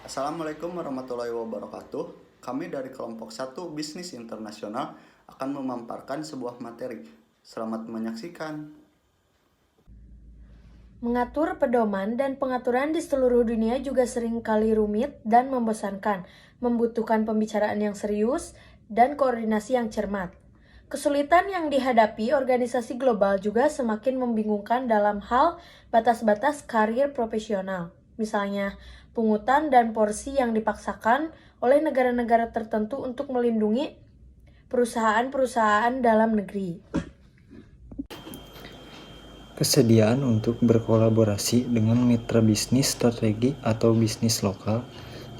Assalamualaikum warahmatullahi wabarakatuh. Kami dari kelompok 1 Bisnis Internasional akan memaparkan sebuah materi. Selamat menyaksikan. Mengatur pedoman dan pengaturan di seluruh dunia juga sering kali rumit dan membosankan, membutuhkan pembicaraan yang serius dan koordinasi yang cermat. Kesulitan yang dihadapi organisasi global juga semakin membingungkan dalam hal batas-batas karir profesional. Misalnya, pungutan dan porsi yang dipaksakan oleh negara-negara tertentu untuk melindungi perusahaan-perusahaan dalam negeri. Kesediaan untuk berkolaborasi dengan mitra bisnis strategi atau bisnis lokal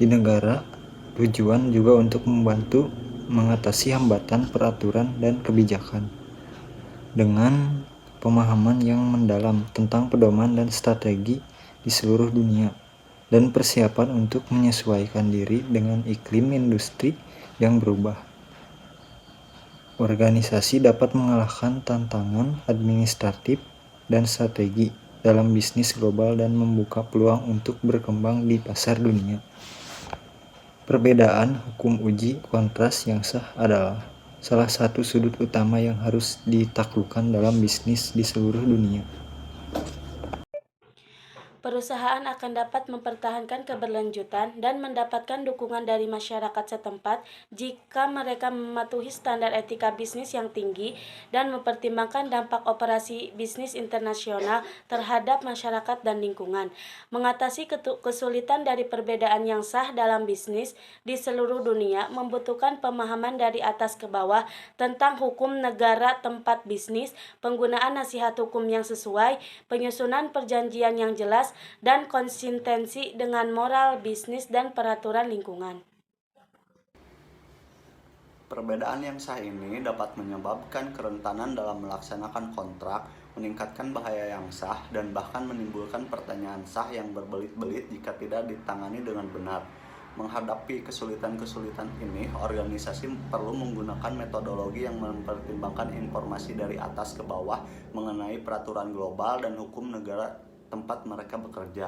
di negara tujuan juga untuk membantu mengatasi hambatan peraturan dan kebijakan. Dengan pemahaman yang mendalam tentang pedoman dan strategi di seluruh dunia dan persiapan untuk menyesuaikan diri dengan iklim industri yang berubah. Organisasi dapat mengalahkan tantangan administratif dan strategi dalam bisnis global dan membuka peluang untuk berkembang di pasar dunia. Perbedaan hukum uji kontras yang sah adalah salah satu sudut utama yang harus ditaklukkan dalam bisnis di seluruh dunia. Perusahaan akan dapat mempertahankan keberlanjutan dan mendapatkan dukungan dari masyarakat setempat jika mereka mematuhi standar etika bisnis yang tinggi dan mempertimbangkan dampak operasi bisnis internasional terhadap masyarakat dan lingkungan. Mengatasi kesulitan dari perbedaan yang sah dalam bisnis di seluruh dunia membutuhkan pemahaman dari atas ke bawah tentang hukum negara tempat bisnis, penggunaan nasihat hukum yang sesuai, penyusunan perjanjian yang jelas, dan konsistensi dengan moral bisnis dan peraturan lingkungan. Perbedaan yang sah ini dapat menyebabkan kerentanan dalam melaksanakan kontrak, meningkatkan bahaya yang sah, dan bahkan menimbulkan pertanyaan sah yang berbelit-belit jika tidak ditangani dengan benar. Menghadapi kesulitan-kesulitan ini, organisasi perlu menggunakan metodologi yang mempertimbangkan informasi dari atas ke bawah mengenai peraturan global dan hukum negara tempat mereka bekerja.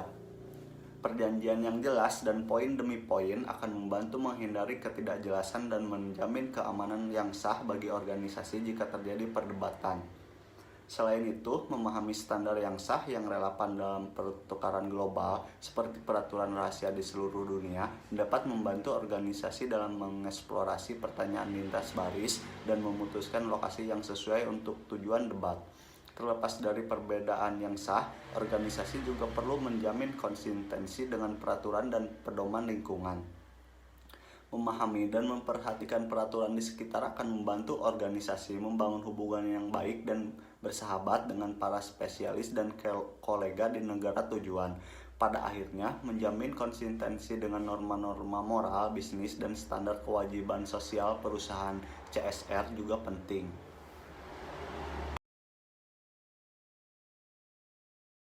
Perjanjian yang jelas dan poin demi poin akan membantu menghindari ketidakjelasan dan menjamin keamanan yang sah bagi organisasi jika terjadi perdebatan. Selain itu, memahami standar yang sah yang relevan dalam pertukaran global seperti peraturan rahasia di seluruh dunia dapat membantu organisasi dalam mengeksplorasi pertanyaan lintas baris dan memutuskan lokasi yang sesuai untuk tujuan debat. Terlepas dari perbedaan yang sah, organisasi juga perlu menjamin konsistensi dengan peraturan dan pedoman lingkungan. Memahami dan memperhatikan peraturan di sekitar akan membantu organisasi membangun hubungan yang baik dan bersahabat dengan para spesialis dan kolega di negara tujuan. Pada akhirnya, menjamin konsistensi dengan norma-norma moral, bisnis, dan standar kewajiban sosial perusahaan CSR juga penting.